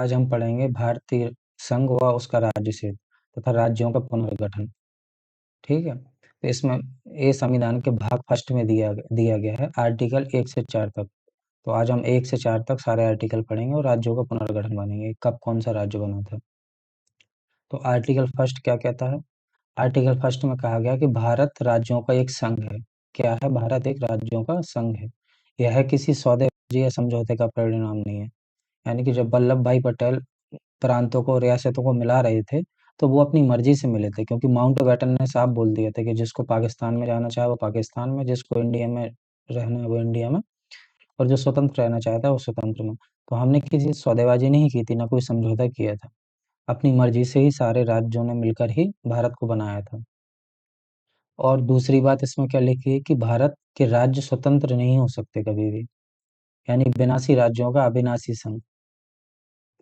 आज हम पढ़ेंगे भारतीय संघ व उसका राज्य क्षेत्र तथा राज्यों का पुनर्गठन। ठीक है, तो इसमें ये संविधान के भाग फर्स्ट में दिया गया है आर्टिकल 1 से 4 तक। तो आज हम 1 से 4 तक सारे आर्टिकल पढ़ेंगे और राज्यों का पुनर्गठन बनेंगे, कब कौन सा राज्य बना था। तो आर्टिकल फर्स्ट क्या कहता है? आर्टिकल फर्स्ट में कहा गया कि भारत राज्यों का एक संघ है। क्या है? भारत एक राज्यों का संघ है। यह किसी सौदेबाजी या समझौते का परिणाम नहीं है। यानी कि जब वल्लभ भाई पटेल प्रांतों को, रियासतों को मिला रहे थे, तो वो अपनी मर्जी से मिले थे, क्योंकि माउंटबेटन ने साफ बोल दिया था कि जिसको पाकिस्तान में जाना चाहे वो पाकिस्तान में, जिसको इंडिया में रहना है वो इंडिया में, और जो स्वतंत्र रहना चाहता है वो स्वतंत्र में। तो हमने किसी सौदेबाजी नहीं की थी, ना कोई समझौता किया था। अपनी मर्जी से ही सारे राज्यों ने मिलकर ही भारत को बनाया था। और दूसरी बात इसमें क्या लिखी है कि भारत के राज्य स्वतंत्र नहीं हो सकते कभी भी, यानी विनाशी राज्यों का अविनाशी संघ।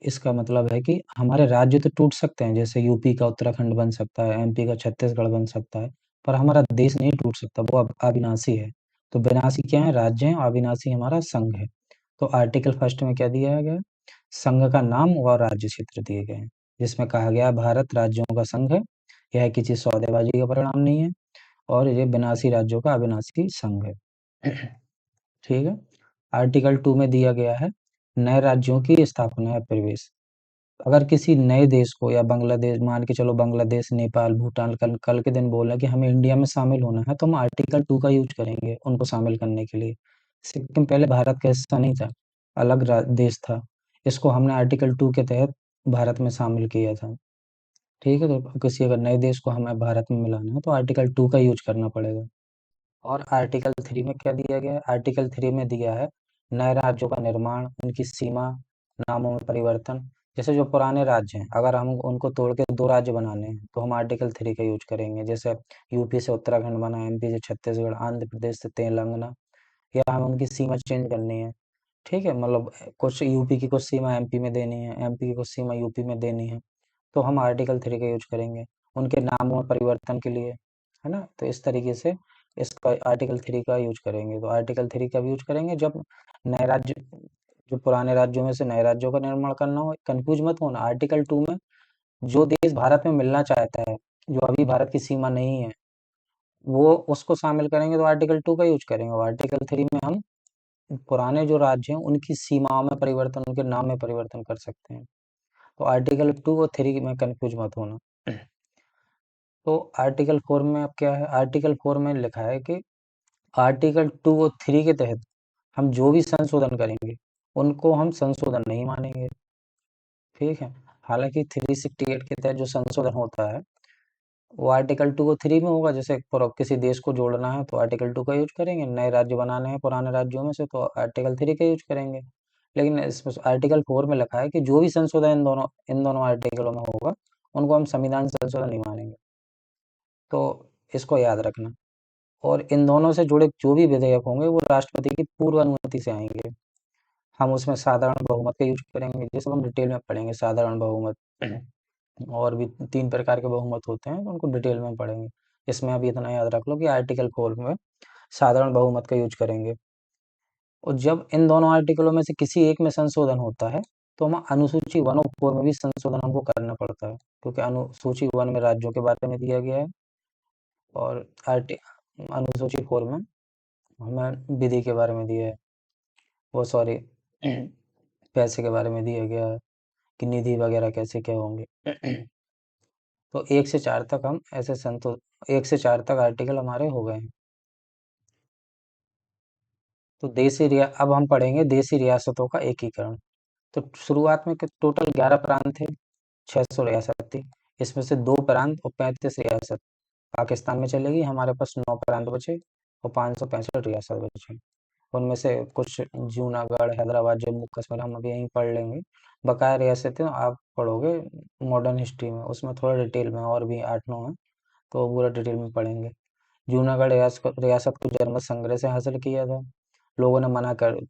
इसका मतलब है कि हमारे राज्य तो टूट सकते हैं, जैसे यूपी का उत्तराखंड बन सकता है, एमपी का छत्तीसगढ़ बन सकता है, पर हमारा देश नहीं टूट सकता, वो अविनाशी है। तो विनाशी क्या है? राज्य है, अविनाशी हमारा संघ है। तो आर्टिकल फर्स्ट में क्या दिया गया है? संघ का नाम और राज्य क्षेत्र दिए गए हैं, जिसमें कहा गया है भारत राज्यों का संघ है, यह किसी सौदेबाजी का परिणाम नहीं है, और ये विनाशी राज्यों का अविनाशी संघ है। ठीक है। आर्टिकल 2 में दिया गया है नए राज्यों की स्थापना या प्रवेश। अगर किसी नए देश को, या बांग्लादेश, मान के चलो बांग्लादेश, नेपाल, भूटान कल कल के दिन बोला कि हमें इंडिया में शामिल होना है, तो हम आर्टिकल 2 का यूज करेंगे उनको शामिल करने के लिए। सिक्किम पहले भारत का हिस्सा नहीं था, अलग देश था। इसको हमने आर्टिकल 2 के तहत भारत में शामिल किया था। ठीक है, तो किसी अगर नए देश को हमें भारत में मिलाना है तो आर्टिकल 2 का यूज करना पड़ेगा। और आर्टिकल 3 में क्या दिया गया है? आर्टिकल 3 में दिया है नए राज्यों का निर्माण, उनकी सीमा, नामों में परिवर्तन। जैसे जो पुराने राज्य हैं, अगर हम उनको तोड़ के 2 राज्य बनाने हैं, तो हम आर्टिकल 3 का यूज करेंगे। जैसे यूपी से उत्तराखंड बना, एमपी से छत्तीसगढ़, आंध्र प्रदेश से तेलंगाना, या हम उनकी सीमा चेंज करनी है। ठीक है, मतलब कुछ यूपी की कुछ सीमा एमपी में देनी है, एमपी की कुछ सीमा यूपी में देनी है, तो हम आर्टिकल 3 का यूज करेंगे उनके नामों में परिवर्तन के लिए, है ना? तो इस तरीके से इसका आर्टिकल 3 का यूज करेंगे। तो आर्टिकल 3 का भी यूज करेंगे जब नए राज्य, जो पुराने राज्यों में से नए राज्यों का निर्माण करना हो। कंफ्यूज मत होना, आर्टिकल 2 में जो देश भारत में मिलना चाहता है, जो अभी भारत की सीमा नहीं है, वो उसको शामिल करेंगे तो आर्टिकल 2 का यूज करेंगे। और आर्टिकल 3 में हम पुराने जो राज्य हैं उनकी सीमाओं में परिवर्तन, उनके नाम में परिवर्तन कर सकते हैं। तो आर्टिकल 2 और 3 में कंफ्यूज मत होना। तो आर्टिकल 4 में अब क्या है? आर्टिकल 4 में लिखा है कि आर्टिकल 2 और 3 के तहत हम जो भी संशोधन करेंगे, उनको हम संशोधन नहीं मानेंगे। ठीक है। हालांकि 368 के तहत जो संशोधन होता है वो आर्टिकल 2 और 3 में होगा। जैसे किसी देश को जोड़ना है तो आर्टिकल 2 का यूज करेंगे, नए राज्य बनाने हैं पुराने राज्यों में से तो आर्टिकल 3 का यूज करेंगे। लेकिन इसमें आर्टिकल 4 में लिखा है कि जो भी संशोधन इन दोनों आर्टिकलों में होगा, उनको हम संविधान संशोधन नहीं मानेंगे। तो इसको याद रखना। और इन दोनों से जुड़े जो भी विधेयक होंगे वो राष्ट्रपति की पूर्व अनुमति से आएंगे। हम उसमें साधारण बहुमत का यूज करेंगे, जिसको हम डिटेल में पढ़ेंगे। साधारण बहुमत और भी 3 प्रकार के बहुमत होते हैं, तो उनको डिटेल में पढ़ेंगे। इसमें अभी इतना याद रख लो कि आर्टिकल 4 में साधारण बहुमत का यूज करेंगे। और जब इन दोनों आर्टिकलों में से किसी एक में संशोधन होता है, तो हम अनुसूची 1 और 4 में भी संशोधन हमको करना पड़ता है, क्योंकि अनुसूची 1 में राज्यों के बारे में दिया गया है, और अनुसूची 4 में हमें विधि के बारे में दिया है, वो सॉरी पैसे के बारे में दिया गया है कि निधि वगैरह कैसे क्या होंगे। तो 1 से 4 तक हम ऐसे 1 से 4 तक आर्टिकल हमारे हो गए हैं। तो अब हम पढ़ेंगे देशी रियासतों का एकीकरण। तो शुरुआत में टोटल 11 प्रांत थे, 600 रियासत थी। इसमें से 2 प्रांत और 35 रियासत पाकिस्तान में चलेगी। हमारे पास 9 प्रांत बचे और 565 रियासत बचे। उनमें से कुछ जूनागढ़, हैदराबाद, जम्मू कश्मीर हम अभी यहीं पढ़ लेंगे। बकाया रियासतें आप पढ़ोगे मॉडर्न हिस्ट्री में, उसमें थोड़ा डिटेल में, और भी 8-9 हैं, तो पूरा डिटेल में पढ़ेंगे। जूनागढ़ रियासत को जनमत संग्रह से हासिल किया था। लोगों ने मना कर,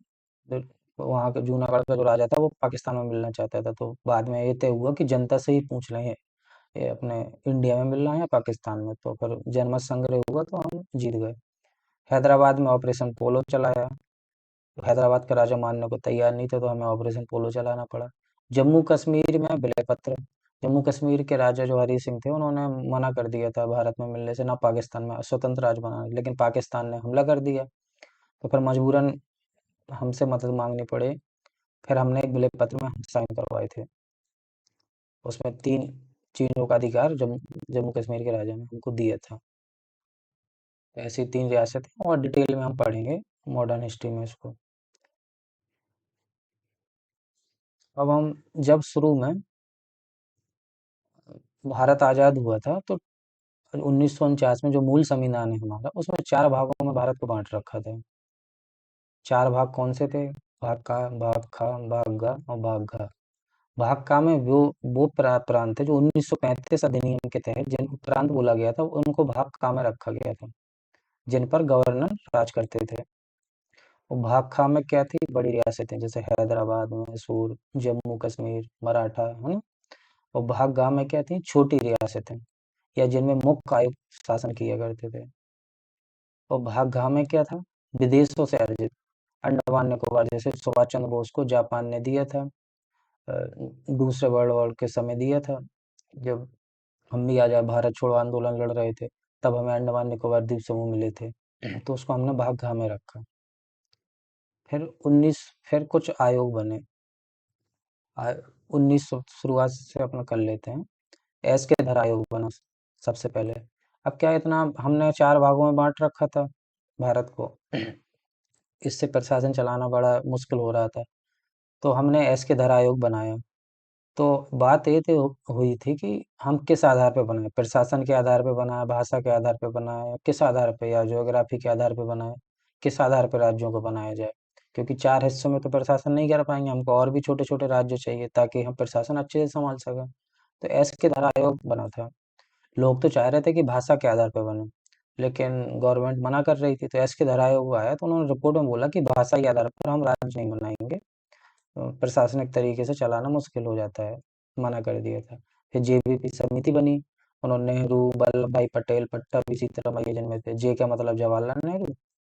वहाँ का जूनागढ़ का जो राजा था वो पाकिस्तान में मिलना चाहता था, तो बाद में ये तय हुआ कि जनता से ही पूछ लें ये अपने इंडिया में मिलना है या पाकिस्तान में। तो फिर जनमत संग्रह हुआ तो हम जीत गए। हैदराबाद में ऑपरेशन पोलो चलाया, तो हैदराबाद का राजा मानने को तैयार नहीं थे, तो हमें ऑपरेशन पोलो चलाना पड़ा। जम्मू कश्मीर में विलय पत्र। जम्मू कश्मीर के राजा जो हरि सिंह थे उन्होंने मना कर दिया था भारत में मिलने से, ना पाकिस्तान में स्वतंत्र राज्य बनाने, लेकिन पाकिस्तान ने हमला कर दिया। तो फिर मजबूरन हमसे मदद मांगनी पड़े। फिर हमने एक विलय पत्र में साइन करवाए थे। उसमें 3 चीज़ों का अधिकार जम्मू जम्मू कश्मीर के राजा ने हमको दिया था। ऐसी 3 रियासतें, और डिटेल में हम पढ़ेंगे मॉडर्न हिस्ट्री में इसको। अब हम जब शुरू में भारत आज़ाद हुआ था तो 1949 में जो मूल संविधान है हमारा, उसमें 4 भागों में भारत को बाँट रखा था। 4 भाग कौन से थे? भाग का, भाग खा, भाग गा और भाग घा। भाग का में वो प्रांत है जो 1935 अधिनियम के तहत जिन प्रांत बोला गया था, उनको भाग का में रखा गया था, जिन पर गवर्नर राज करते थे। और भाग खा में क्या थी? बड़ी रियासतें जैसे हैदराबाद, मैसूर, जम्मू कश्मीर, मराठा, है ना? और भाग गा में क्या थी? छोटी रियासतें, या जिनमें मुख्य आयुक्त शासन किया करते थे। और भाग घा में क्या था? विदेशों से अर्जित अंडमान निकोबार, जैसे सुभाष चंद्र बोस को जापान ने दिया था, अ, दूसरे वर्ल्ड वॉर के समय दिया था, जब हम भी आजाद भारत छोड़ो आंदोलन लड़ रहे थे, तब हमें अंडमान निकोबार द्वीप समूह मिले थे। तो उसको हमने भाग घा में रखा। फिर 19 फिर कुछ आयोग बने। 1900 शुरुआत से अपना कर लेते हैं। एस के धर आयोग बना सबसे पहले। अब क्या, इतना हमने 4 भागों में बांट रखा था भारत को, इससे प्रशासन चलाना बड़ा मुश्किल हो रहा था। तो हमने एस के धर आयोग बनाया। तो बात ये थी हुई थी कि हम किस आधार पे बनाए, प्रशासन के आधार पे बनाए, भाषा के आधार पे बनाए, किस आधार पे, या ज्योग्राफी के आधार पे बनाए, किस आधार पे राज्यों को बनाया जाए। क्योंकि 4 हिस्सों में तो प्रशासन नहीं कर पाएंगे, हमको और भी छोटे छोटे राज्य चाहिए ताकि हम प्रशासन अच्छे से संभाल सकें। तो एस के धर आयोग बना था। लोग तो चाह रहे थे कि भाषा के आधार पे बने, लेकिन गवर्नमेंट मना कर रही थी। तो एस के धर आयोग आया तो उन्होंने रिपोर्ट में बोला कि भाषा के आधार पर हम राज्य नहीं बनाएंगे, प्रशासनिक तरीके से चलाना मुश्किल हो जाता है, मना कर दिया था। फिर जेबीपी समिति बनी। उन्होंने नेहरू, वल्लभ भाई पटेल, पट्टाभी सीतारामैया जिनमें थे। जे का मतलब जवाहरलाल नेहरू,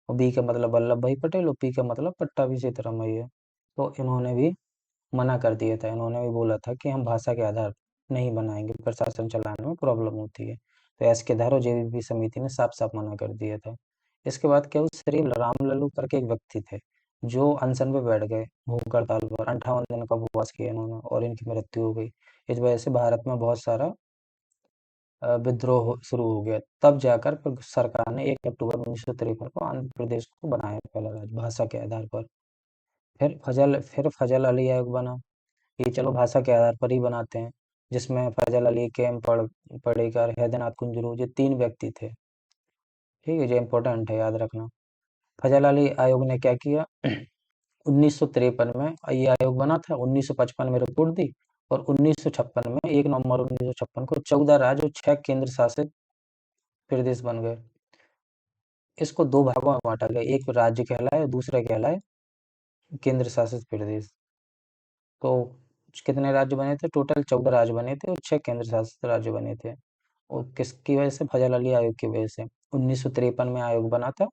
और बी का मतलब वल्लभ भाई पटेल, और पी का मतलब पट्टाभी सीतारामैया। तो इन्होंने भी मना कर दिया था। इन्होंने भी बोला था कि हम भाषा के आधार पर नहीं बनाएंगे, प्रशासन चलाने में प्रॉब्लम होती है। तो एस के धर और जेबीपी समिति ने साफ साफ मना कर दिया था। इसके बाद क्या हुआ, श्री राम लल्लू करके एक व्यक्ति थे, जो अनशन पे बैठ गए, भूख हड़ताल पर 58 दिन का उपवास किया इन्होंने, और इनकी मृत्यु हो गई। इस वजह से भारत में बहुत सारा विद्रोह शुरू हो गया। तब जाकर फिर सरकार ने 1 अक्टूबर 1953 को आंध्र प्रदेश को बनाया पहला राज्य, भाषा के आधार पर। फिर फजल अली आयोग बना, कि चलो भाषा के आधार पर ही बनाते हैं, जिसमें फजल अली, पढ़ेकर, हैदरनाथ कुंजरू, ये 3 व्यक्ति थे। ठीक है, जो इम्पोर्टेंट है, याद रखना। फजल अली आयोग ने क्या किया, 1953 में ये आयोग बना था, 1955 में रिपोर्ट दी, और 1956 में 1 नवंबर 1956 को 14 राज्य और 6 केंद्र शासित प्रदेश बन गए। इसको 2 भागों में बांटा गया, एक राज्य कहलाए, दूसरा कहलाए केंद्र शासित प्रदेश। तो कितने राज्य बने थे? टोटल 14 राज्य बने थे और 6 केंद्र शासित राज्य बने थे। और किसकी वजह से? फजल अली आयोग की वजह से। 1953 में आयोग बना था,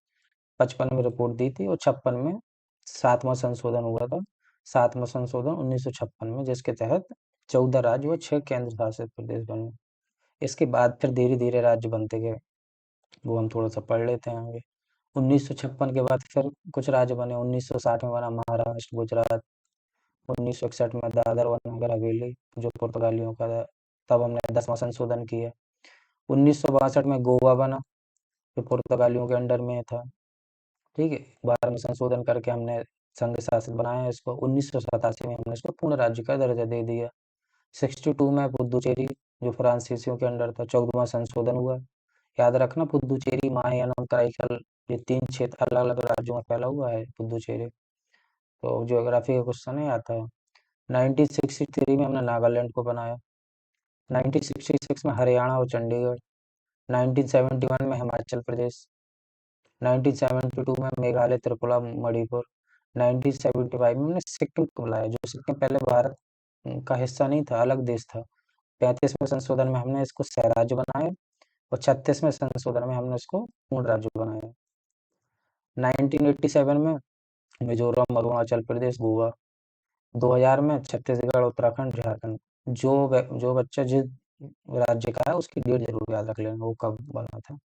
55 में रिपोर्ट दी थी, और 56 में 7वां संशोधन हुआ था। 7वां संशोधन 1956 में, जिसके तहत 14 राज्य व 6 केंद्र शासित प्रदेश बने। इसके बाद फिर धीरे धीरे राज्य बनते गए, वो हम थोड़ा सा पढ़ लेते हैं आगे। 1956 के बाद फिर कुछ राज्य बने। 1960 में बना महाराष्ट्र, गुजरात। 1961 में दादर व नगर हवेली, जो पुर्तगालियों का था। तब हमने 10वां संशोधन किया। 1962 में गोवा बना, जो पुर्तगालियों के अंडर में था। ठीक है, 12वें संशोधन करके हमने संघ शासित बनाया इसको। 1987 में हमने इसको पूर्ण राज्य का दर्जा दे दिया। 62 में पुदुचेरी, जो फ्रांसीसियों के अंडर था, 14वां संशोधन हुआ। याद रखना, पुदुचेरी, माहियान और कराईकल, ये 3 क्षेत्र अलग अलग राज्यों में फैला हुआ है पुदुचेरी। तो ज्योग्राफी का क्वेश्चन है, आता है। 1963 में हमने नागालैंड को बनाया। 1966 में हरियाणा और चंडीगढ़। 1971 में हिमाचल प्रदेश। 1972 में मेघालय, त्रिपुरा, मणिपुर। 1975 में हमने सिक्किम को बुलाया, जो सिक्किम पहले भारत का हिस्सा नहीं था, अलग देश था। 35वें संशोधन में हमने इसको सह राज्य बनाया, और 36वें संशोधन में हमने इसको पूर्ण राज्य बनाया। 1987 में मिजोरम, अरुणाचल प्रदेश, गोवा। 2000 में छत्तीसगढ़, उत्तराखंड, झारखंड। जो बच्चा जिस राज्य का है उसकी डेट जरूर याद रख लेना, वो कब बना था।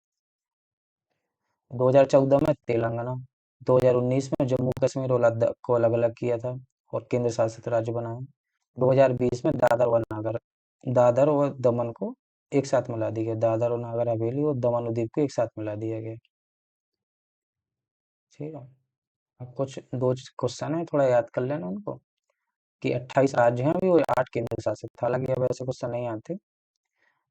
2014 में तेलंगाना। 2019 में जम्मू कश्मीर और लद्दाख को अलग अलग किया था और केंद्र शासित राज्य बनाया। 2020 में दादर और दमन को एक साथ मिला दिया गया। दादर और नागर हवेली और दमन और दीव को एक साथ मिला दिया गया। ठीक है। अब कुछ दो क्वेश्चन है, थोड़ा याद कर लेना उनको, कि 28 राज्य हैं अभी और 8 केंद्र शासित। हालांकि अब ऐसे क्वेश्चन नहीं आते।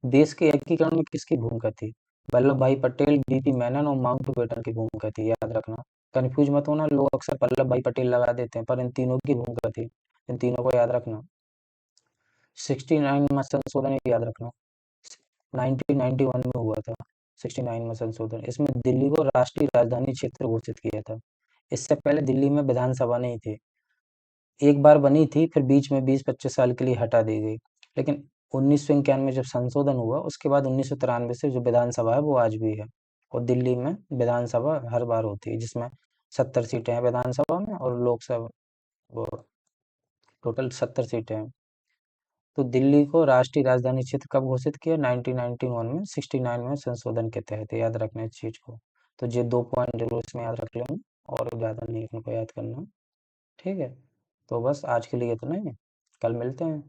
देश के एकीकरण में किसकी भूमिका थी? वल्लभ भाई पटेल, बीपी मेनन और माउंटबेटन की भूमिका थी, याद रखना। कंफ्यूज मत होना, लोग अक्सर वल्लभ भाई पटेल लगा देते हैं, पर इन तीनों की भूमिका थी। इन तीनों को याद रखना। 69 में संशोधन ये याद रखना। 1991 में हुआ था 69 में संशोधन। इसमें दिल्ली को राष्ट्रीय राजधानी क्षेत्र घोषित किया था। इससे पहले दिल्ली में विधानसभा नहीं थी। एक बार बनी थी, फिर बीच में 20-25 साल के लिए हटा दी गई। लेकिन 1991 में जब संशोधन हुआ, उसके बाद 1993 से जो विधानसभा है वो आज भी है। और दिल्ली में विधानसभा हर बार होती है, जिसमें 70 सीटें हैं विधानसभा में, और लोकसभा वो टोटल 70 सीटें हैं। तो दिल्ली को राष्ट्रीय राजधानी क्षेत्र कब घोषित किया? 1991 में, 69 में संशोधन के तहत। याद रखना इस चीज को। तो ये 2 पॉइंट जरूर इसमें याद रख लेना, और ज्यादा नहीं इनको याद करना। ठीक है। तो बस आज के लिए इतना ही। कल मिलते हैं।